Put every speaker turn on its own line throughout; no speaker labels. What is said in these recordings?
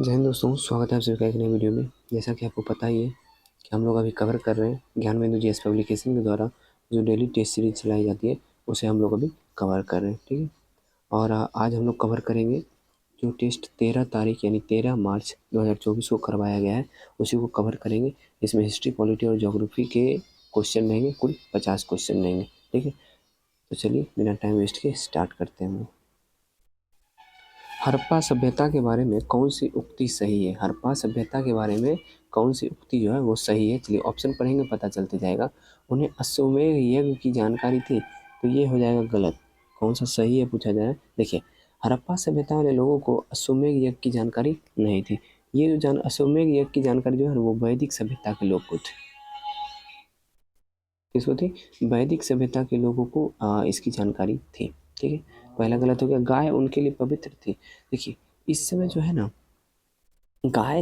जय हिंद दोस्तों, स्वागत है आप सभी का एक नई वीडियो में। जैसा कि आपको पता ही है कि हम लोग अभी कवर कर रहे हैं ज्ञानबिंदु जीएस पब्लिकेशन के द्वारा जो डेली टेस्ट सीरीज चलाई जाती है, उसे हम लोग अभी कवर कर रहे हैं। ठीक है, और आज हम लोग कवर करेंगे जो टेस्ट 13 तारीख यानी 13 मार्च 2024 को करवाया गया है, उसी को कवर करेंगे। इसमें हिस्ट्री, पॉलिटी और ज्योग्राफी के क्वेश्चन रहेंगे, कुल 50 क्वेश्चन रहेंगे। ठीक है, तो चलिए बिना टाइम वेस्ट के स्टार्ट करते हैं हम लोग। हड़प्पा सभ्यता के बारे में कौन सी उक्ति सही है? हड़प्पा सभ्यता के बारे में कौन सी उक्ति जो है वो सही है? चलिए ऑप्शन पढ़ेंगे, पता चलते जाएगा। उन्हें अश्वमेध यज्ञ की जानकारी थी, तो ये हो जाएगा गलत। कौन सा सही है पूछा जाए। देखिए, हड़प्पा सभ्यता वाले लोगों को अश्वमेध यज्ञ की जानकारी नहीं थी। ये जो अश्वमेध यज्ञ की जानकारी जो है वो वैदिक सभ्यता के लोग को थी। किसको थी? वैदिक सभ्यता के लोगों को इसकी जानकारी थी। ठीक है, पहला गलत हो गया। गाय उनके लिए पवित्र थी। देखिए, इस समय जो है ना, गाय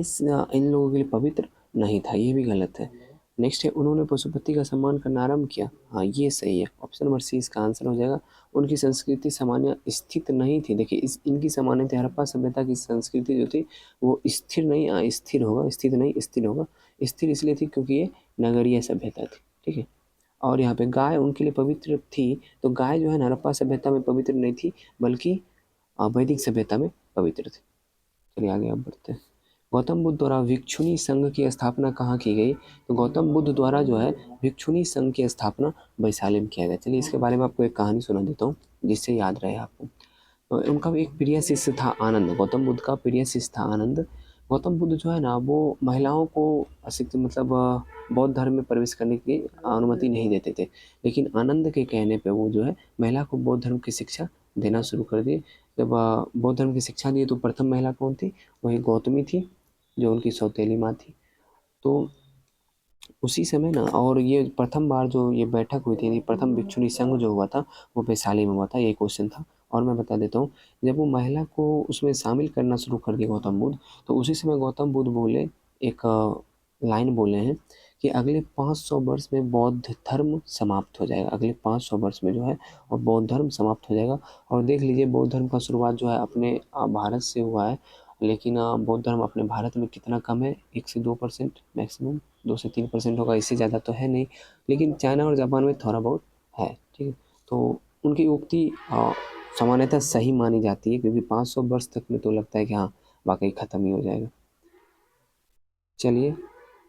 इन लोगों के लिए पवित्र नहीं था, ये भी गलत है। नेक्स्ट है, उन्होंने पशुपति का सम्मान करना आरंभ किया। हाँ, ये सही है। ऑप्शन नंबर सी इसका आंसर हो जाएगा। उनकी संस्कृति सामान्य स्थित नहीं थी। देखिए, इनकी सामान्य थी। हड़प्पा सभ्यता की संस्कृति जो थी वो स्थिर नहीं, स्थिर होगा, स्थित नहीं स्थिर होगा। स्थिर इसलिए थी क्योंकि ये नगरीय सभ्यता थी। ठीक है, और यहाँ पे गाय उनके लिए पवित्र थी, तो गाय जो है हड़प्पा सभ्यता में पवित्र नहीं थी, बल्कि वैदिक सभ्यता में पवित्र थी। चलिए आगे अब बढ़ते हैं। गौतम बुद्ध द्वारा भिक्षुणी संघ की स्थापना कहाँ की गई? तो गौतम बुद्ध द्वारा जो है भिक्षुणी संघ की स्थापना वैशाली में किया गया। चलिए इसके बारे में आपको एक कहानी सुना देता हूँ, जिससे याद रहे आपको। तो उनका एक प्रिय शिष्य था आनंद। गौतम बुद्ध का प्रिय शिष्य था आनंद। गौतम बुद्ध जो है ना, वो महिलाओं को मतलब बौद्ध धर्म में प्रवेश करने की अनुमति नहीं देते थे, लेकिन आनंद के कहने पे वो जो है महिला को बौद्ध धर्म की शिक्षा देना शुरू कर दिए। जब बौद्ध धर्म की शिक्षा दी तो प्रथम महिला कौन थी? वही गौतमी थी, जो उनकी सौतेली माँ थी। तो उसी समय ना, और ये प्रथम बार जो ये बैठक हुई थी, प्रथम भिक्षुणी संघ जो हुआ था वो वैशाली में हुआ था। ये क्वेश्चन था। और मैं बता देता हूँ, जब वो महिला को उसमें शामिल करना शुरू कर दिया गौतम बुद्ध, तो उसी समय गौतम बुद्ध बोले, एक लाइन बोले हैं कि अगले 500 वर्ष में बौद्ध धर्म समाप्त हो जाएगा। अगले 500 वर्ष में जो है और बौद्ध धर्म समाप्त हो जाएगा। और देख लीजिए, बौद्ध धर्म का शुरुआत जो है अपने भारत से हुआ है, लेकिन बौद्ध धर्म अपने भारत में कितना कम है, 1 से 2% मैक्सिमम, 2 से 3% होगा, इससे ज़्यादा तो है नहीं। लेकिन चाइना और जापान में थोड़ा बहुत है। ठीक है, तो उनकी उक्ति सामान्यतः सही मानी जाती है, क्योंकि 500 वर्ष तक में तो लगता है कि हाँ वाकई ख़त्म ही हो जाएगा। चलिए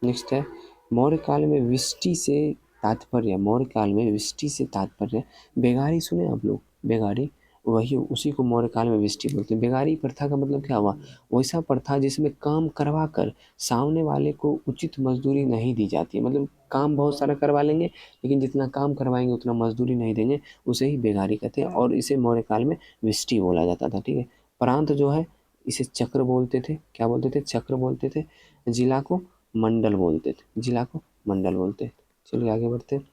नेक्स्ट है, मौर्य काल में विष्टि से तात्पर्य। मौर्य काल में विष्टि से तात्पर्य, बेगारी सुने आप लोग? बेगारी, वही उसी को मौर्य काल में विष्टि बोलते हैं। बेगारी प्रथा का मतलब क्या हुआ? वैसा प्रथा जिसमें काम करवा कर सामने वाले को उचित मजदूरी नहीं दी जाती है। मतलब काम बहुत सारा करवा लेंगे, लेकिन जितना काम करवाएंगे उतना मजदूरी नहीं देंगे, उसे ही बेगारी कहते हैं। और इसे मौर्य काल में विष्टि बोला जाता था। ठीक है, प्रांत जो है इसे चक्र बोलते थे। क्या बोलते थे? चक्र बोलते थे। जिला को मंडल बोलते थे। जिला को मंडल बोलते थे। चलिए आगे बढ़ते हैं।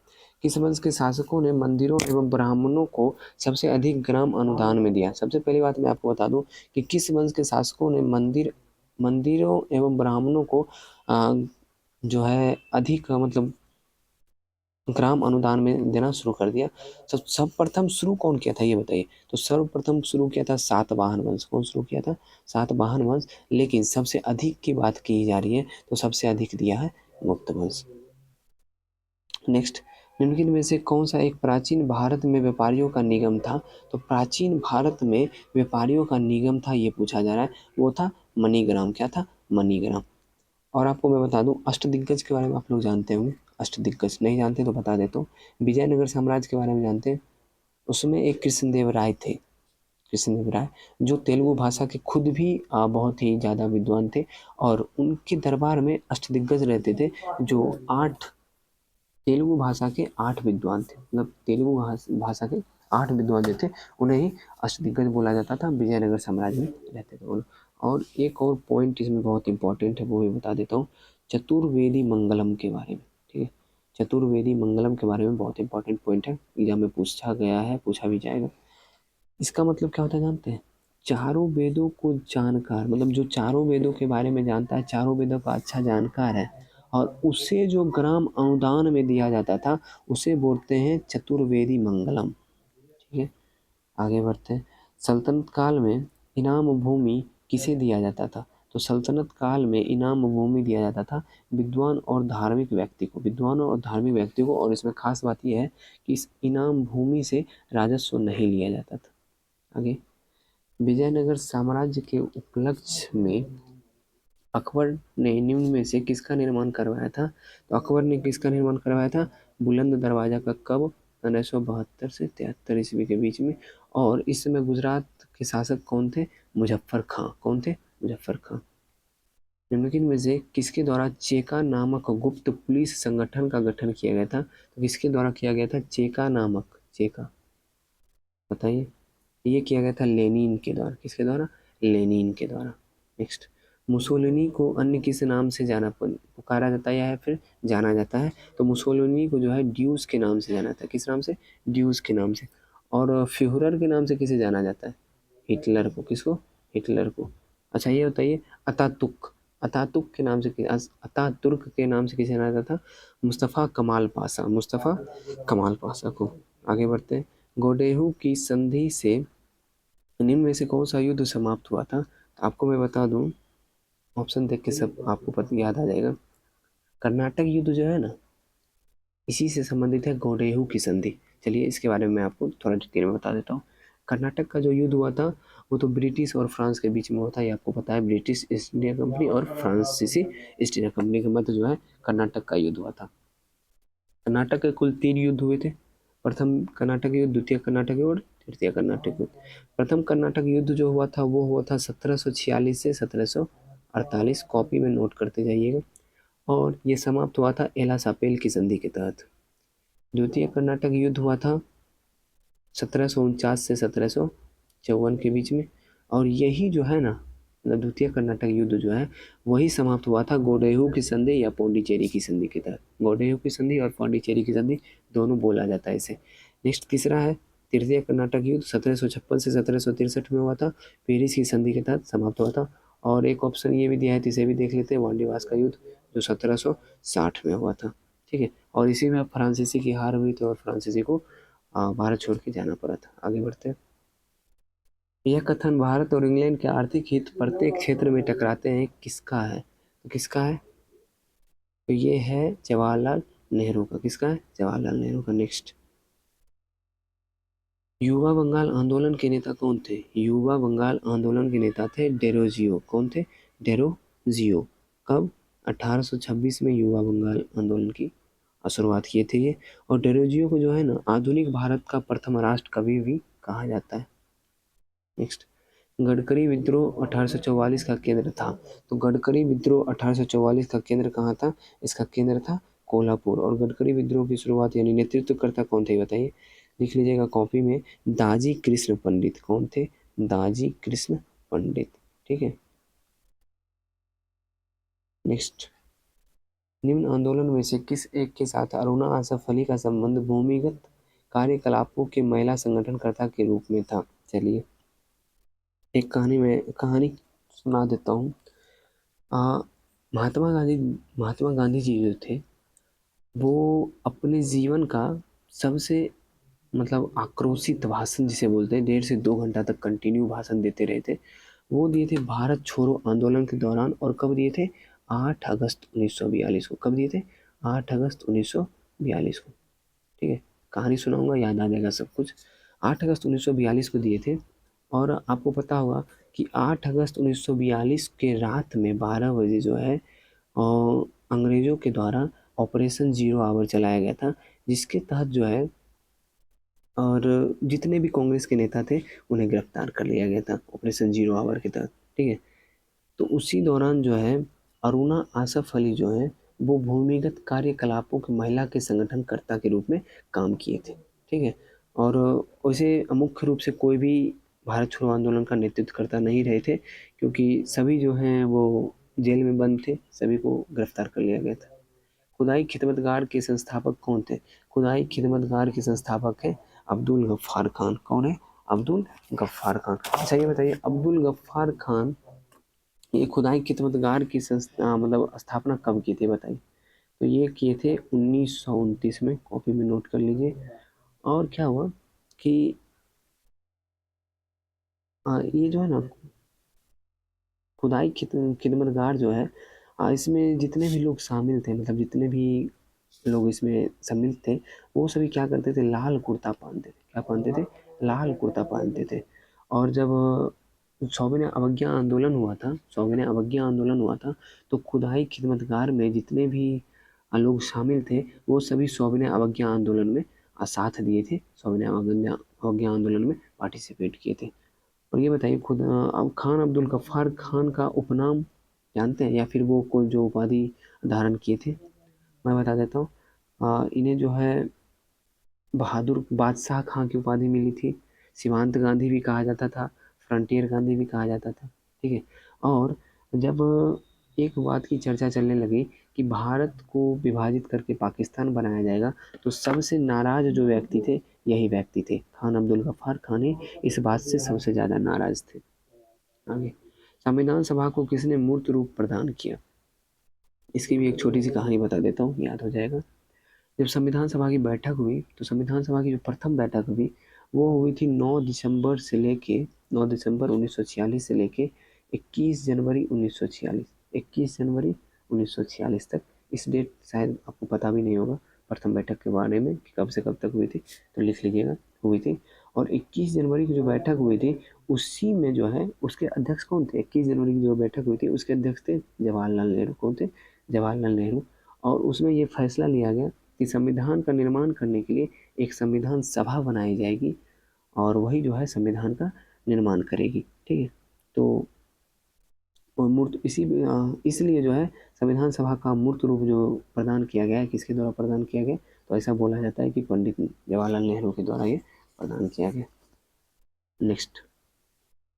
किस वंश के शासकों ने मंदिरों एवं ब्राह्मणों को सबसे अधिक ग्राम अनुदान में दिया? सबसे पहली बात मैं आपको बता दूं कि किस वंश के शासकों ने मंदिरों एवं ब्राह्मणों को जो है अधिक मतलब ग्राम अनुदान में देना शुरू कर दिया। सर्वप्रथम शुरू कौन किया था ये बताइए? तो सर्वप्रथम शुरू किया था सातवाहन वंश। कौन शुरू किया था? सातवाहन वंश। लेकिन सबसे अधिक की बात की जा रही है, तो सबसे अधिक दिया है गुप्त वंश। नेक्स्ट, निम्नलिखित में से कौन सा एक प्राचीन भारत में व्यापारियों का निगम था? तो प्राचीन भारत में व्यापारियों का निगम था, ये पूछा जा रहा है। वो था मणिग्राम। क्या था? मणिग्राम। और आपको मैं बता दूं, अष्टदिग्गज के बारे में आप लोग जानते होंगे। अष्टदिग्गज नहीं जानते तो बता देता हूँ। विजयनगर साम्राज्य के बारे में जानते हैं? उसमें एक कृष्णदेव राय थे। कृष्णदेव राय जो तेलुगु भाषा के खुद भी बहुत ही ज़्यादा विद्वान थे, और उनके दरबार में अष्टदिग्गज रहते थे, जो 8 तेलुगु भाषा के 8 विद्वान थे। मतलब तेलुगु भाषा के 8 विद्वान जो थे, उन्हें ही अष्टदिग्गज बोला जाता था। विजयनगर साम्राज्य में रहते थे वो लोग। और एक और पॉइंट इसमें बहुत इंपॉर्टेंट है, वो भी बता देता हूँ, चतुर्वेदी मंगलम के बारे में। ठीक है, चतुर्वेदी मंगलम के बारे में बहुत इंपॉर्टेंट पॉइंट है, एग्जाम में पूछा गया है, पूछा भी जाएगा। इसका मतलब क्या होता है जानते हैं? चारों वेदों को जानकार, मतलब जो चारों वेदों के बारे में जानता है, चारों वेदों का अच्छा जानकार है, और उसे जो ग्राम अनुदान में दिया जाता था, उसे बोलते हैं चतुर्वेदी मंगलम। ठीक है, आगे बढ़ते हैं। सल्तनत काल में इनाम भूमि किसे दिया जाता था? तो सल्तनत काल में इनाम भूमि दिया जाता था विद्वान और धार्मिक व्यक्ति को, विद्वानों और धार्मिक व्यक्ति को। और इसमें खास बात यह है कि इस इनाम भूमि से राजस्व नहीं लिया जाता था। आगे, विजयनगर साम्राज्य के उपलक्ष्य में अकबर ने निम्न में से किसका निर्माण करवाया था? तो अकबर ने किसका निर्माण करवाया था? बुलंद दरवाजा का। कब? 1572 से 73 ईस्वी के बीच में। और इस समय गुजरात के शासक कौन थे? मुजफ्फर खां। कौन थे? मुजफ्फर खां। निम्नलिखित में से किसके द्वारा चेका नामक गुप्त पुलिस संगठन का गठन किया गया था? तो किसके द्वारा किया गया था? चेका नामक, चेका, बताइए। ये किया गया था लेनिन के द्वारा। किसके द्वारा? लेनिन के द्वारा। नेक्स्ट, मुसोलिनी को अन्य किस नाम से पुकारा जाता है या फिर जाना जाता है? तो मुसोलिनी को जो है ड्यूस के नाम से जाना जाता है। किस नाम से? ड्यूस के नाम से। और फ्यूहरर के नाम से किसे जाना जाता है? हिटलर को। किसको? हिटलर को। अच्छा ये बताइए, अतातुर्क, अतातुर्क के नाम से, अतातुर्क के नाम से किसे जाना जाता था? मुस्तफ़ा कमाल पाशा, मुस्तफ़ा कमाल पाशा को। आगे बढ़ते हैं। गोडेहू की संधि से निम्न में से कौन सा युद्ध समाप्त हुआ था? तो आपको मैं बता दूं, ऑप्शन देख के सब आपको पता याद आ जाएगा। कर्नाटक युद्ध जो है ना, इसी से संबंधित है गोडेहू की संधि। चलिए इसके बारे में मैं आपको थोड़ा डिटेल में बता देता हूँ। कर्नाटक का जो युद्ध हुआ था वो तो ब्रिटिश और फ्रांस के बीच में हुआ था। ये आपको पता है, ब्रिटिश ईस्ट इंडिया कंपनी और फ्रांसीसी ईस्ट इंडिया कंपनी के मध्य जो है कर्नाटक का युद्ध हुआ था। कर्नाटक के कुल 3 युद्ध हुए थे। प्रथम कर्नाटक युद्ध, द्वितीय कर्नाटक युद्ध, तृतीय कर्नाटक युद्ध। प्रथम कर्नाटक युद्ध जो हुआ था वो हुआ था 1746 से 1748। कॉपी में नोट करते जाइएगा। और ये समाप्त हुआ था एला सापेल की संधि के तहत। द्वितीय कर्नाटक युद्ध हुआ था 1749 से 1754 के बीच में। और यही जो है ना, मतलब द्वितीय कर्नाटक युद्ध जो है वही समाप्त हुआ था गोडेहू की संधि या पौंडीचेरी की संधि के तहत। गोडेहू की संधि और पौंडीचेरी की संधि दोनों बोला जाता है इसे। नेक्स्ट तीसरा है तृतीय कर्नाटक युद्ध, 1756 से 1763 में हुआ था। पेरिस की संधि के तहत समाप्त हुआ था। और एक ऑप्शन ये भी दिया है, इसे भी देख लेते हैं, वांडीवास का युद्ध जो 1760 में हुआ था। ठीक है, और इसी में फ्रांसीसी की हार हुई थी और फ्रांसीसी को भारत छोड़ के जाना पड़ा था। आगे बढ़ते हैं। यह कथन भारत और इंग्लैंड के आर्थिक हित प्रत्येक क्षेत्र में टकराते हैं, किसका है? तो किसका है? तो ये है जवाहरलाल नेहरू का। किसका है? जवाहरलाल नेहरू का। नेक्स्ट, युवा बंगाल आंदोलन के नेता कौन थे? युवा बंगाल आंदोलन के नेता थे डेरोजियो। कौन थे? डेरोजियो। कब? 1826 में युवा बंगाल आंदोलन की शुरुआत किए थे ये। और डेरोजियो को जो है ना आधुनिक भारत का प्रथम राष्ट्र कवि भी कहा जाता है। नेक्स्ट, गडकरी विद्रोह 1844 का केंद्र था। तो गडकरी विद्रोह 1844 का केंद्र कहाँ था? इसका केंद्र था कोल्हापुर। और गडकरी विद्रोह की शुरुआत यानी नेतृत्वकर्ता कौन थे बताइए? लिख लीजिएगा कॉपी में, दाजी कृष्ण पंडित। कौन थे? दाजी कृष्ण पंडित। ठीक है। नेक्स्ट, निम्न आंदोलन में से किस एक के साथ अरुणा आसफ अली का संबंध भूमिगत कार्यकलापों के महिला संगठनकर्ता के रूप में था? चलिए एक कहानी सुना देता हूँ। आ, महात्मा गांधी जी जो थे वो अपने जीवन का सबसे मतलब आक्रोशित भाषण जिसे बोलते हैं, 1.5 से 2 घंटा तक कंटिन्यू भाषण देते रहे थे। वो दिए थे भारत छोड़ो आंदोलन के दौरान। और कब दिए थे? 8 अगस्त 1942 को। कब दिए थे? 8 अगस्त 1942 को। ठीक है, कहानी सुनाऊंगा, याद आ जाएगा सब कुछ। 8 अगस्त 1942 को दिए थे। और आपको पता होगा कि 8 अगस्त 1942 के रात में 12 बजे जो है अंग्रेज़ों के द्वारा ऑपरेशन ज़ीरो आवर चलाया गया था, जिसके तहत जो है और जितने भी कांग्रेस के नेता थे उन्हें गिरफ्तार कर लिया गया था ऑपरेशन ज़ीरो आवर के तहत। ठीक है, तो उसी दौरान जो है अरुणा आसफ अली जो है वो भूमिगत कार्यकलापों की महिला के संगठनकर्ता के रूप में काम किए थे। ठीक है, और वैसे मुख्य रूप से कोई भी भारत छोड़ो आंदोलन का नेतृत्व करता नहीं रहे थे, क्योंकि सभी जो हैं वो जेल में बंद थे, सभी को गिरफ्तार कर लिया गया था। खुदाई खिदमतगार के संस्थापक कौन थे? खुदाई खिदमतगार के संस्थापक है अब्दुल गफ्फार खान। कौन है? अब्दुल गफ्फार खान। अच्छा ये बताइए, अब्दुल गफ्फार खान ये खुदाई खिदमतगार की संस्था मतलब स्थापना कब की थी बताइए? तो ये किए थे 1929 में। कॉपी में नोट कर लीजिए। और क्या हुआ कि ये जो है ना खुदाई खिदमतगार जो है इसमें जितने भी लोग शामिल थे, मतलब जितने भी लोग इसमें सम्मिलित थे, वो सभी क्या करते थे, लाल कुर्ता पहनते थे। क्या पहनते थे? लाल कुर्ता पहनते थे। और जब सौविनय अवज्ञा आंदोलन हुआ था, सौविनय अवज्ञा आंदोलन हुआ था, तो खुदाई खिदमतगार में जितने भी लोग शामिल थे, वो सभी सौविनय अवज्ञा आंदोलन में साथ दिए थे, सौविनय अवज्ञा आंदोलन में पार्टिसिपेट किए थे। और ये बताइए, खुद अब खान अब्दुल गफ्फार खान का उपनाम जानते हैं, या फिर वो कोई जो उपाधि धारण किए थे? मैं बता देता हूँ। इन्हें जो है बहादुर बादशाह खां की उपाधि मिली थी। सीमांत गांधी भी कहा जाता था, फ्रंटियर गांधी भी कहा जाता था। ठीक है। और जब एक बात की चर्चा चलने लगी कि भारत को विभाजित करके पाकिस्तान बनाया जाएगा, तो सबसे नाराज जो व्यक्ति थे, यही व्यक्ति थे, खान अब्दुल गफ्फार खान ही इस बात से सबसे ज़्यादा नाराज थे। आगे, संविधान सभा को किसने मूर्त रूप प्रदान किया? इसकी भी एक छोटी सी कहानी बता देता हूँ, याद हो जाएगा। जब संविधान सभा की बैठक हुई, तो संविधान सभा की जो प्रथम बैठक हुई, वो हुई थी 9 दिसंबर 1946 से लेके 21 जनवरी 1946, 21 जनवरी 1946 तक। इस डेट शायद आपको पता भी नहीं होगा प्रथम बैठक के बारे में कि कब से कब तक हुई थी, तो लिख लीजिएगा, हुई थी। और 21 जनवरी की जो बैठक हुई थी, उसी में जो है उसके अध्यक्ष कौन थे? 21 जनवरी की जो बैठक हुई थी, उसके अध्यक्ष थे जवाहरलाल नेहरू। कौन थे? जवाहरलाल नेहरू। और उसमें ये फैसला लिया गया कि संविधान का निर्माण करने के लिए एक संविधान सभा बनाई जाएगी, और वही जो है संविधान का निर्माण करेगी। ठीक है। तो मूर्त इसलिए जो है संविधान सभा का मूर्त रूप जो प्रदान किया गया है, किसके द्वारा प्रदान किया गया? तो ऐसा बोला जाता है कि पंडित जवाहरलाल नेहरू के द्वारा ये प्रदान किया गया। नेक्स्ट,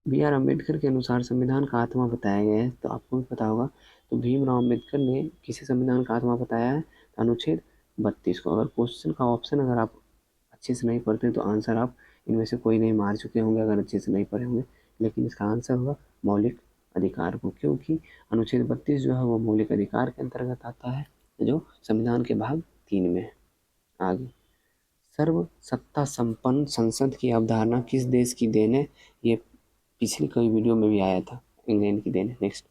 बी आर अम्बेडकर के अनुसार संविधान का आत्मा बताया गया है, तो आपको भी पता होगा। तो भीमराव अम्बेडकर ने किसी संविधान का आत्मा बताया है? अनुच्छेद 32 को। अगर क्वेश्चन का ऑप्शन अगर आप अच्छे से नहीं पढ़ते तो आंसर आप इनमें से कोई नहीं मार चुके होंगे अगर अच्छे से नहीं पढ़े होंगे, लेकिन इसका आंसर होगा मौलिक अधिकार को, क्योंकि अनुच्छेद 32 जो है वो मौलिक अधिकार के अंतर्गत आता है, जो संविधान के भाग 3 में है। आगे, सर्व सत्ता संपन्न संसद की अवधारणा किस देश की देन है? ये पिछली कोई वीडियो में भी आया था, इंग्लैंड की देन है। नेक्स्ट,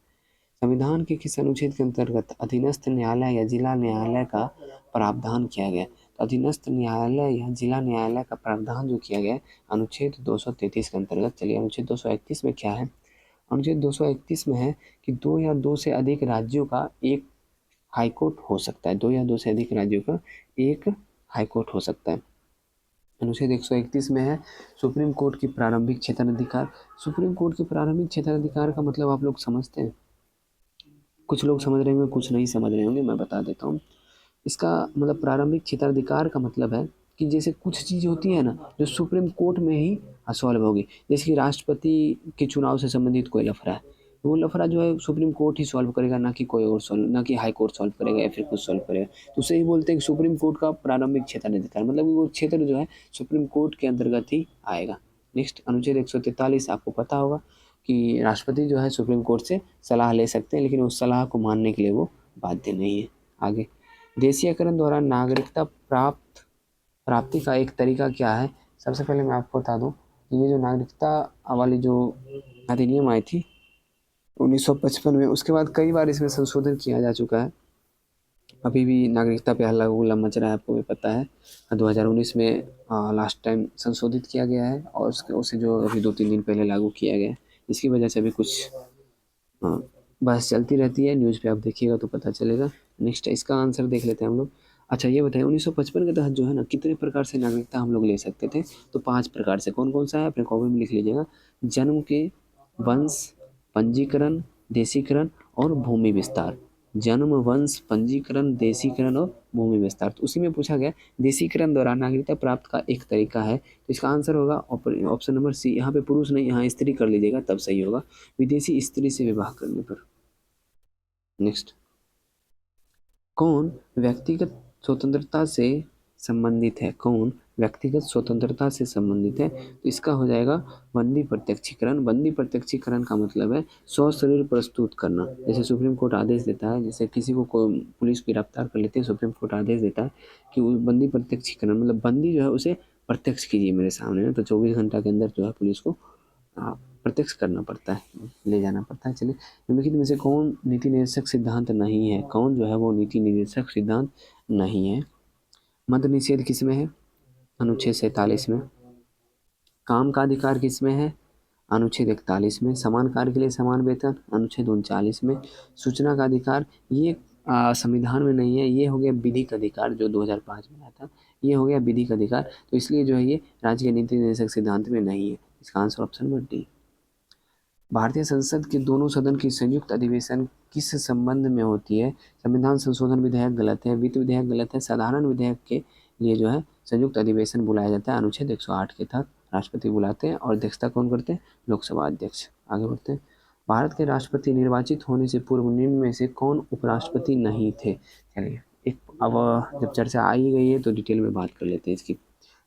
संविधान के किस अनुच्छेद के अंतर्गत अधीनस्थ न्यायालय या जिला न्यायालय का प्रावधान किया गया? तो अधीनस्थ न्यायालय या जिला न्यायालय का प्रावधान जो किया गया है अनुच्छेद 233 के अंतर्गत। चलिए, अनुच्छेद 231 में क्या है? अनुच्छेद 231 में है कि 2 या 2 से अधिक राज्यों का एक हाईकोर्ट हो सकता है। 2 या 2 से अधिक राज्यों का एक हाईकोर्ट हो सकता है। अनुच्छेद 131 में है सुप्रीम कोर्ट की प्रारंभिक क्षेत्राधिकार। सुप्रीम कोर्ट के प्रारंभिक क्षेत्राधिकार का मतलब आप लोग समझते हैं? कुछ लोग समझ रहे होंगे, कुछ नहीं समझ रहे होंगे, मैं बता देता हूँ। इसका मतलब प्रारंभिक क्षेत्राधिकार का मतलब है कि जैसे कुछ चीज़ होती है ना, जो सुप्रीम कोर्ट में ही सॉल्व होगी। जैसे कि राष्ट्रपति के चुनाव से संबंधित कोई लफड़ा है, वो लफड़ा जो है सुप्रीम कोर्ट ही सॉल्व करेगा, ना कि कोई और सॉल्व, ना कि हाई कोर्ट सॉल्व करेगा या फिर कुछ सॉल्व करेगा। तो उसे ही बोलते हैं कि सुप्रीम कोर्ट का प्रारंभिक क्षेत्राधिकार, मतलब वो क्षेत्र जो है सुप्रीम कोर्ट के अंतर्गत ही आएगा। नेक्स्ट, अनुच्छेद 143 आपको पता होगा कि राष्ट्रपति जो है सुप्रीम कोर्ट से सलाह ले सकते हैं, लेकिन उस सलाह को मानने के लिए वो बाध्य नहीं है। आगे, देशीयकरण द्वारा नागरिकता प्राप्ति का एक तरीका क्या है? सबसे पहले मैं आपको बता दूं कि ये जो नागरिकता वाली जो अधिनियम आई थी 1955 में, उसके बाद कई बार इसमें संशोधन किया जा चुका है। अभी भी नागरिकता पे हल्ला गुल्ला मच रहा है, आपको भी पता है। 2019 में लास्ट टाइम संशोधित किया गया है, और उसे जो अभी 2-3 दिन पहले लागू किया गया है। इसकी वजह से अभी कुछ हाँ, बहस चलती रहती है, न्यूज़ पे आप देखिएगा तो पता चलेगा। नेक्स्ट, इसका आंसर देख लेते हैं हम लोग। अच्छा, ये बताइए 1955 के तहत जो है ना, कितने प्रकार से नागरिकता हम लोग ले सकते थे? तो 5 प्रकार से। कौन कौन सा है? अपने कॉपी में लिख लीजिएगा। जन्म के, वंश, पंजीकरण, देशीकरण और भूमि विस्तार। जन्म, वंश, पंजीकरण, देशीकरण और भूमि विस्तार। तो उसी में पूछा गया देशीकरण द्वारा नागरिकता प्राप्त का एक तरीका है, तो इसका आंसर होगा ऑप्शन नंबर सी। यहाँ पे पुरुष नहीं, यहाँ स्त्री कर लीजिएगा तब सही होगा, विदेशी स्त्री से विवाह करने पर। नेक्स्ट, कौन व्यक्तिगत स्वतंत्रता से संबंधित है? कौन व्यक्तिगत स्वतंत्रता से संबंधित है? तो इसका हो जाएगा बंदी प्रत्यक्षीकरण। बंदी प्रत्यक्षीकरण का मतलब है स्वशरीर प्रस्तुत करना। जैसे सुप्रीम कोर्ट आदेश देता है, जैसे किसी को कोई पुलिस गिरफ्तार कर लेती है, सुप्रीम कोर्ट आदेश देता है कि वो बंदी प्रत्यक्षीकरण, मतलब बंदी जो है उसे प्रत्यक्ष कीजिए मेरे सामने में, तो 24 घंटा के अंदर जो है पुलिस को प्रत्यक्ष करना पड़ता है, ले जाना पड़ता है। चलिए, निम्नलिखित में से कौन नीति निर्देशक सिद्धांत नहीं है? कौन जो है वो नीति निर्देशक सिद्धांत नहीं है? मद्य निषेध किस में है? अनुच्छेद 47 में। काम का अधिकार किस में है? अनुच्छेद 41 में। समान कार्य के लिए समान वेतन अनुच्छेद 39 में। सूचना का अधिकार ये संविधान में नहीं है, ये हो गया विधिक अधिकार जो 2005 में आया था, ये हो गया विधिक अधिकार, तो इसलिए जो है ये राज्य के नीति निर्देशक सिद्धांत में नहीं है। इसका आंसर ऑप्शन नंबर डी। भारतीय संसद के दोनों सदन की संयुक्त अधिवेशन किस संबंध में होती है? संविधान संशोधन विधेयक गलत है, वित्त विधेयक गलत है, साधारण विधेयक के लिए जो है संयुक्त अधिवेशन बुलाया जाता है अनुच्छेद 108 के तहत। राष्ट्रपति बुलाते हैं और अध्यक्षता कौन करते हैं? लोकसभा अध्यक्ष। आगे बढ़ते हैं। भारत के राष्ट्रपति निर्वाचित होने से पूर्व निम्न में से कौन उपराष्ट्रपति नहीं थे? चलिए, एक अब जब चर्चा आ ही गई है तो डिटेल में बात कर लेते हैं इसकी।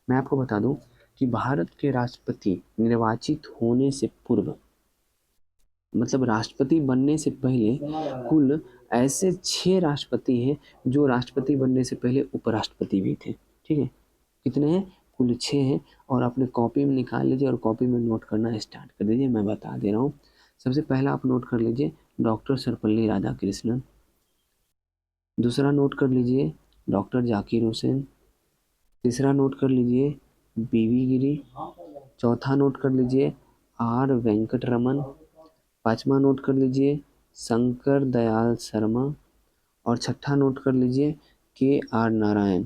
मैं आपको बता दूं कि भारत के राष्ट्रपति निर्वाचित होने से पूर्व, मतलब राष्ट्रपति बनने से पहले, कुल ऐसे 6 राष्ट्रपति हैं जो राष्ट्रपति बनने से पहले उपराष्ट्रपति भी थे। ठीक है, कितने हैं? कुल 6 हैं। और अपने कॉपी में निकाल लीजिए और कॉपी में नोट करना स्टार्ट कर दीजिए, मैं बता दे रहा हूँ। सबसे पहला आप नोट कर लीजिए डॉक्टर सर्वपल्ली राधाकृष्णन। दूसरा नोट कर लीजिए डॉक्टर जाकिर हुसैन। तीसरा नोट कर लीजिए बीवी गिरी। चौथा नोट कर लीजिए आर वेंकट रमन। पाँचवा नोट कर लीजिए शंकर दयाल शर्मा। और छठा नोट कर लीजिए के आर नारायण।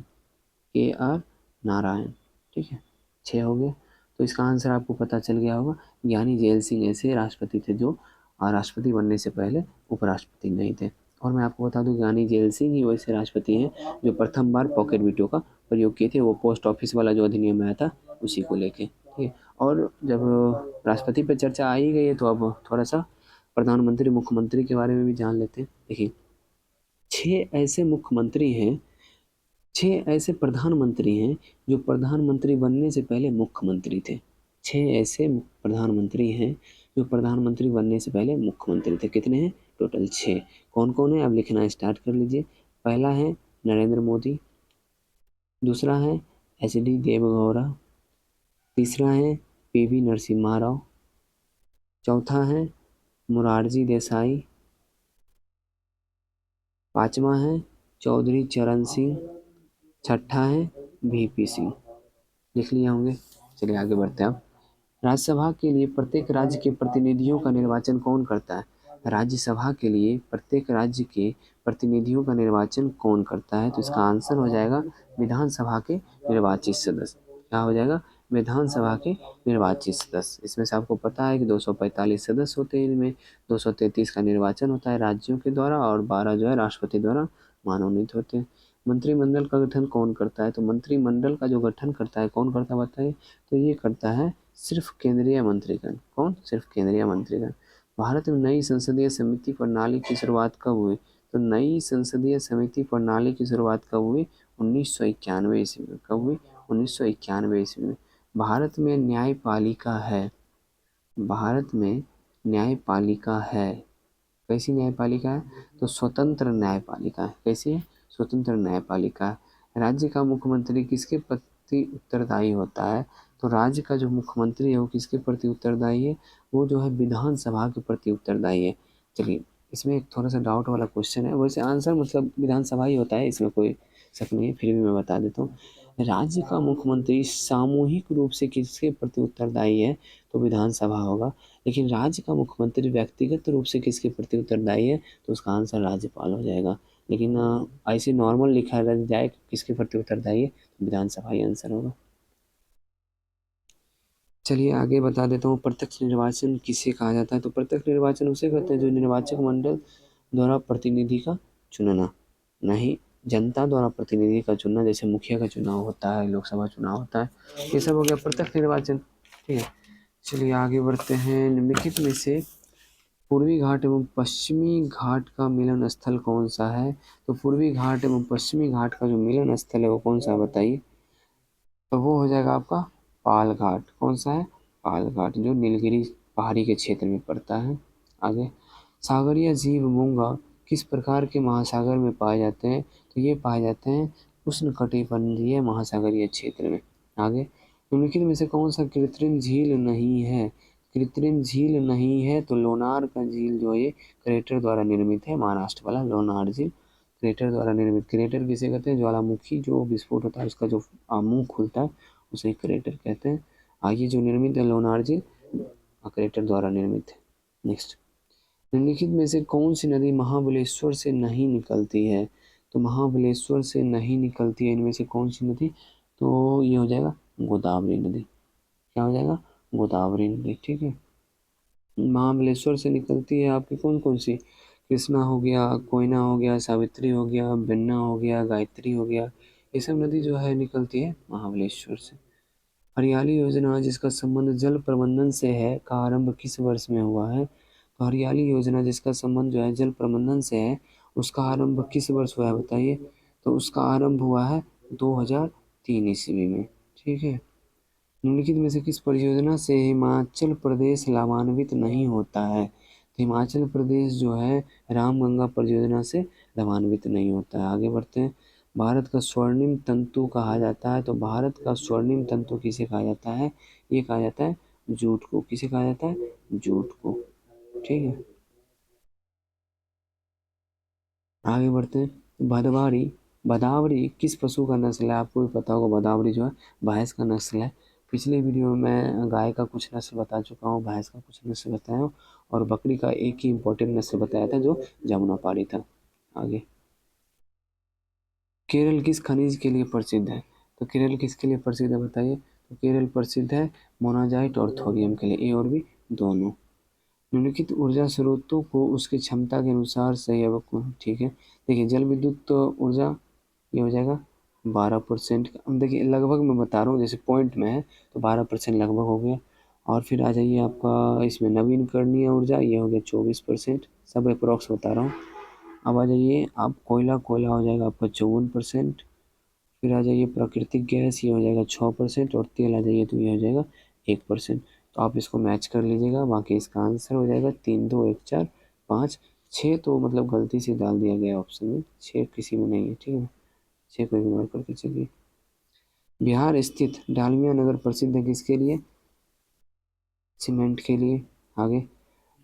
ठीक है, 6 हो गए। तो इसका आंसर आपको पता चल गया होगा। ज्ञानी जेल सिंह ऐसे राष्ट्रपति थे जो राष्ट्रपति बनने से पहले उपराष्ट्रपति नहीं थे। और मैं आपको बता दूं, ज्ञानी जेल सिंह ही वैसे राष्ट्रपति हैं जो प्रथम बार पॉकेट वीटो का प्रयोग किए थे। वो पोस्ट ऑफिस वाला जो अधिनियम आया था उसी को लेके। ठीक है, और जब राष्ट्रपति पे चर्चा आ ही गई है तो अब थोड़ा सा प्रधानमंत्री मुख्यमंत्री के बारे में भी जान लेते हैं। देखिए, 6 ऐसे मुख्यमंत्री हैं, 6 ऐसे प्रधानमंत्री हैं जो प्रधानमंत्री बनने से पहले मुख्यमंत्री थे। 6 ऐसे प्रधानमंत्री हैं जो प्रधानमंत्री बनने से पहले मुख्यमंत्री थे। कितने हैं? टोटल 6। कौन कौन है? अब लिखना स्टार्ट कर लीजिए। पहला है नरेंद्र मोदी। दूसरा है एच.डी. देवेगौड़ा। तीसरा है पी.वी. नरसिम्हा राव। चौथा है मोरारजी देसाई। पाँचवा है चौधरी चरण सिंह। छठा है वी.पी. सिंह। लिख लिए होंगे। चलिए आगे बढ़ते हैं। अब राज्यसभा के लिए प्रत्येक राज्य के प्रतिनिधियों का निर्वाचन कौन करता है? राज्यसभा के लिए प्रत्येक राज्य के प्रतिनिधियों का निर्वाचन कौन करता है? तो इसका आंसर हो जाएगा विधानसभा के निर्वाचित सदस्य। क्या हो जाएगा? विधानसभा के निर्वाचित सदस्य। इसमें से आपको पता है कि 245 सदस्य होते हैं, इनमें 233 का निर्वाचन होता है राज्यों के द्वारा और 12 जो है राष्ट्रपति द्वारा मनोनीत होते हैं। मंत्रिमंडल का गठन कौन करता है? तो मंत्रिमंडल का जो गठन करता है कौन करता है बताइए? तो ये करता है सिर्फ केंद्रीय मंत्रीगण। कौन? सिर्फ केंद्रीय मंत्रीगण। भारत में नई संसदीय समिति प्रणाली की शुरुआत कब हुई? तो नई संसदीय समिति प्रणाली की शुरुआत कब हुई? 1991 ईस्वी में। कब हुई? 1991 ईस्वी में। भारत में न्यायपालिका है। भारत में न्यायपालिका है। कैसी न्यायपालिका है? तो स्वतंत्र न्यायपालिका है। कैसी है? स्वतंत्र न्यायपालिका है। राज्य का मुख्यमंत्री किसके प्रति उत्तरदायी होता है? तो राज्य का जो मुख्यमंत्री है वो किसके प्रति उत्तरदायी है? वो जो है विधानसभा के प्रति उत्तरदायी है। चलिए, इसमें एक थोड़ा सा डाउट वाला क्वेश्चन है, वैसे आंसर मतलब विधानसभा ही होता है, इसमें कोई शक नहीं है, फिर भी मैं बता देता हूँ। राज्य का मुख्यमंत्री सामूहिक रूप से किसके प्रति उत्तरदायी है? तो विधानसभा होगा। लेकिन राज्य का मुख्यमंत्री व्यक्तिगत रूप से किसके प्रति उत्तरदायी है? तो उसका आंसर राज्यपाल हो जाएगा। लेकिन ऐसे नॉर्मल लिखा जाए किसके प्रति उत्तरदायी है? तो विधानसभा ही आंसर होगा। चलिए आगे बता देता हूँ, प्रत्यक्ष निर्वाचन किसे कहा जाता है? तो प्रत्यक्ष निर्वाचन उसे कहते हैं जो निर्वाचक मंडल द्वारा प्रतिनिधि का चुनना, नहीं जनता द्वारा प्रतिनिधि का चुनना। जैसे मुखिया का चुनाव होता है, लोकसभा चुनाव होता है, ये सब हो गया प्रत्यक्ष निर्वाचन। ठीक है, चलिए आगे बढ़ते हैं। निम्नलिखित में से पूर्वी घाट एवं पश्चिमी घाट का मिलन स्थल कौन सा है? तो पूर्वी घाट एवं पश्चिमी घाट का जो मिलन स्थल है वो कौन सा है बताइए? तो वो हो जाएगा आपका पाल घाट। कौन सा है? पाल घाट, जो नीलगिरी पहाड़ी के क्षेत्र में पड़ता है। आगे, सागरीय जीव मूंगा किस प्रकार के महासागर में पाए जाते हैं? तो ये पाए जाते हैं उष्णकटिबंधीय महासागरीय क्षेत्र में। आगे, निम्नलिखित में से कौन सा कृत्रिम झील नहीं है? कृत्रिम झील नहीं है तो लोनार का झील जो है ये क्रेटर द्वारा निर्मित है, महाराष्ट्र वाला लोनार झील क्रेटर द्वारा निर्मित। क्रेटर किसे कहते हैं? ज्वालामुखी जो विस्फोट होता है उसका जो मुंह खुलता है उसे क्रेटर कहते हैं। आगे जो निर्मित है लोनार झील क्रेटर द्वारा निर्मित है। नेक्स्ट, निम्नलिखित में से कौन सी नदी महाबलेश्वर से नहीं निकलती है? तो महाबलेश्वर से नहीं निकलती है इनमें से कौन सी नदी? तो ये हो जाएगा गोदावरी नदी। क्या हो जाएगा? गोदावरी नदी। ठीक है, महाबलेश्वर से निकलती है आपकी कौन कौन सी? कृष्णा हो गया, कोयना हो गया, सावित्री हो गया, बेन्ना हो गया, गायत्री हो गया, ये सब नदी जो है निकलती है महाबलेश्वर से। हरियाली योजना जिसका संबंध जल प्रबंधन से है का आरंभ किस वर्ष में हुआ है? तो हरियाली योजना जिसका संबंध जो है जल प्रबंधन से है उसका आरंभ किस वर्ष हुआ है बताइए? तो उसका आरंभ हुआ है 2003 ईस्वी में। ठीक है, निम्नलिखित में से किस परियोजना से हिमाचल प्रदेश लाभान्वित नहीं होता है? तो हिमाचल प्रदेश जो है रामगंगा परियोजना से लाभान्वित नहीं होता है। आगे बढ़ते हैं, भारत का स्वर्णिम तंतु कहा जाता है। तो भारत का स्वर्णिम तंतु किसे कहा जाता है? ये कहा जाता है जूट को। किसे कहा जाता है? जूट को। ठीक है, आगे बढ़ते हैं, भदावरी किस पशु का नस्ल है? आपको भी पता होगा भदावरी जो है भैंस का नस्ल है। पिछले वीडियो में मैं गाय का कुछ नस्ल बता चुका हूँ, भैंस का कुछ नस्ल बताया हूँ और बकरी का एक ही इम्पोर्टेंट नस्ल बताया था जो जमुनापारी था। आगे, केरल किस खनिज के लिए प्रसिद्ध है? तो केरल किसके लिए प्रसिद्ध है बताइए? तो केरल प्रसिद्ध है मोनाजाइट और थोरियम के लिए, ए और बी दोनों। निम्नलिखित ऊर्जा स्रोतों को उसकी क्षमता के अनुसार सही अवकलन। ठीक है, देखिए जल विद्युत तो ऊर्जा ये हो जाएगा 12%। देखिए लगभग मैं बता रहा हूँ, जैसे पॉइंट में है तो 12% लगभग हो गया। और फिर आ जाइए आपका इसमें नवीनकरणीय ऊर्जा, ये हो गया 24%। सब अप्रॉक्स बता रहा हूँ। अब आ जाइए आप कोयला हो जाएगा आपका 54%। फिर आ जाइए प्राकृतिक गैस, ये हो जाएगा 6% और तेल आ जाइए तो ये हो जाएगा 1%। तो आप इसको मैच कर लीजिएगा, बाकी इसका आंसर हो जाएगा 3 2 1 4 5 6। तो मतलब गलती से डाल दिया गया ऑप्शन में, 6 किसी में नहीं है। ठीक है, 6 को इग्नोर करके चलिए। बिहार स्थित डालमिया नगर प्रसिद्ध है किसके लिए? सीमेंट के लिए। आगे,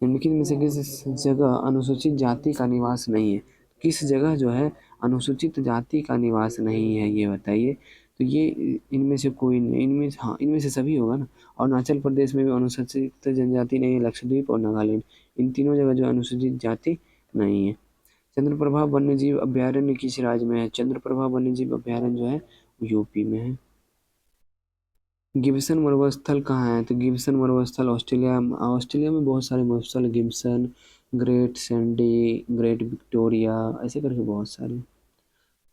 निम्नलिखित में से किस जगह अनुसूचित जाति का निवास नहीं है? किस जगह जो है अनुसूचित जाति का निवास नहीं है ये बताइए? तो ये इनमें से कोई नहीं, इनमें हाँ इनमें से सभी होगा ना। अरुणाचल प्रदेश में भी अनुसूचित जनजाति नहीं है, लक्षद्वीप और नागालैंड, इन तीनों जगह जो अनुसूचित जाति नहीं है। चंद्रप्रभा वन्यजीव अभयारण्य किस राज्य में है? चंद्रप्रभा वन्यजीव अभयारण्य जो है यूपी में है। गिब्सन मरुस्थल कहाँ है? तो गिब्सन मरुस्थल ऑस्ट्रेलिया में बहुत सारे मरुस्थल, Gibson, great Sandy, great Victoria, ऐसे करके बहुत सारे।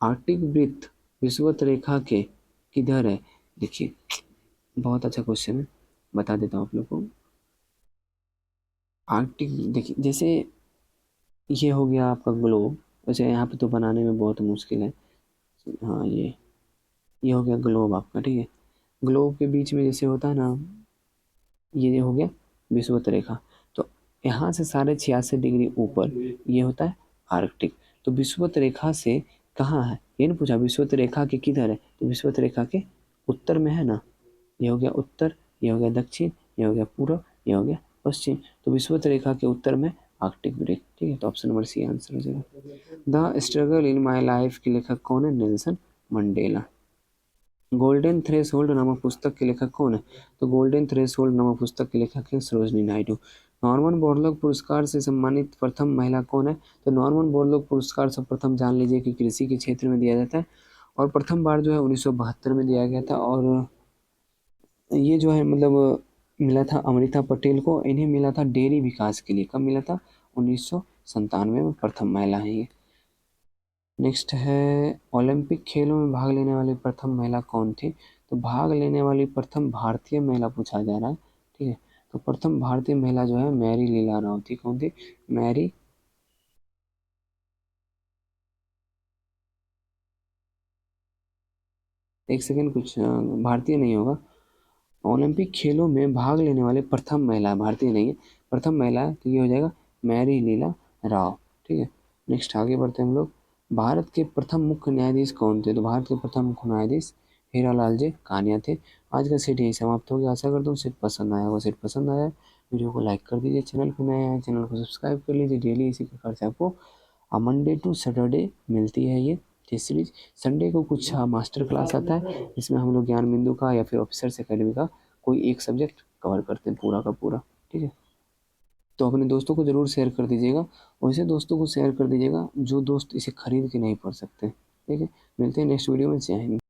आर्कटिक वृत्त विषुवत रेखा के किधर है? देखिए बहुत अच्छा क्वेश्चन है, बता देता हूँ आप लोग को। आर्कटिक देखिए जैसे ये हो गया आपका ग्लोब, वैसे यहाँ पे तो बनाने में बहुत मुश्किल है। हाँ ये हो गया ग्लोब आपका। ठीक है, ग्लोब के बीच में जैसे होता है ना, ये हो गया विषुवत रेखा। तो यहाँ से 66.5 डिग्री ऊपर ये होता है आर्कटिक। तो विषुवत रेखा से कहाँ है ये नहीं पूछा, विषुवत रेखा के किधर है? तो विषुवत रेखा के उत्तर में है ना। ये हो गया उत्तर, ये हो गया दक्षिण, ये हो गया पूर्व, ये हो गया पश्चिम। तो विषुवत रेखा के उत्तर में आर्कटिक वृत्त। ठीक है, तो ऑप्शन नंबर सी आंसर हो जाएगा। The struggle in my life के लेखक कौन है? Nelson Mandela. गोल्डन थ्रेशोल्ड नामक पुस्तक के लेखक कौन है? तो गोल्डन थ्रेशोल्ड नामक पुस्तक के लेखक है सरोजनी नायडू। नॉर्मन बोरलॉग पुरस्कार से सम्मानित प्रथम महिला कौन है? तो नॉर्मन बोरलॉग पुरस्कार सर्वप्रथम जान लीजिए कि कृषि के क्षेत्र में दिया जाता है और प्रथम बार जो है 1972 में दिया गया था। और ये जो है मतलब मिला था अमृता पटेल को, इन्हें मिला था डेयरी विकास के लिए। कब मिला था? 1997 में, प्रथम महिला है ये। नेक्स्ट है, ओलंपिक खेलों में भाग लेने वाली प्रथम महिला कौन थी? तो भाग लेने वाली प्रथम भारतीय महिला पूछा जा रहा है। ठीक है, तो प्रथम भारतीय महिला जो है मैरी लीला राव थी। कौन थी? मैरी, एक सेकेंड, कुछ भारतीय नहीं होगा। ओलंपिक खेलों में भाग लेने वाले प्रथम महिला, भारतीय नहीं है, प्रथम महिला है, तो ये हो जाएगा मैरी लीला राव। ठीक है, नेक्स्ट आगे बढ़ते हैं हम लोग। भारत के प्रथम मुख्य न्यायाधीश कौन थे? तो भारत के प्रथम मुख्य न्यायाधीश हीरालाल जी कानिया थे। आज का सेट यही समाप्त हो गया। आशा करता हूँ सेट पसंद आया होगा। सेट पसंद आया वीडियो को लाइक कर दीजिए, चैनल पे नए हैं चैनल को सब्सक्राइब कर लीजिए। डेली इसी प्रकार से आपको मंडे टू सैटरडे मिलती है ये सीरीज। संडे को कुछ मास्टर क्लास आता है, इसमें हम लोग ज्ञान बिंदु का या फिर ऑफिसर्स एकेडमी का कोई एक सब्जेक्ट कवर करते हैं पूरा का पूरा, ठीक है। तो अपने दोस्तों को ज़रूर शेयर कर दीजिएगा, वैसे दोस्तों को शेयर कर दीजिएगा जो दोस्त इसे खरीद के नहीं पढ़ सकते, ठीक है। मिलते हैं नेक्स्ट वीडियो में। जय हिंद।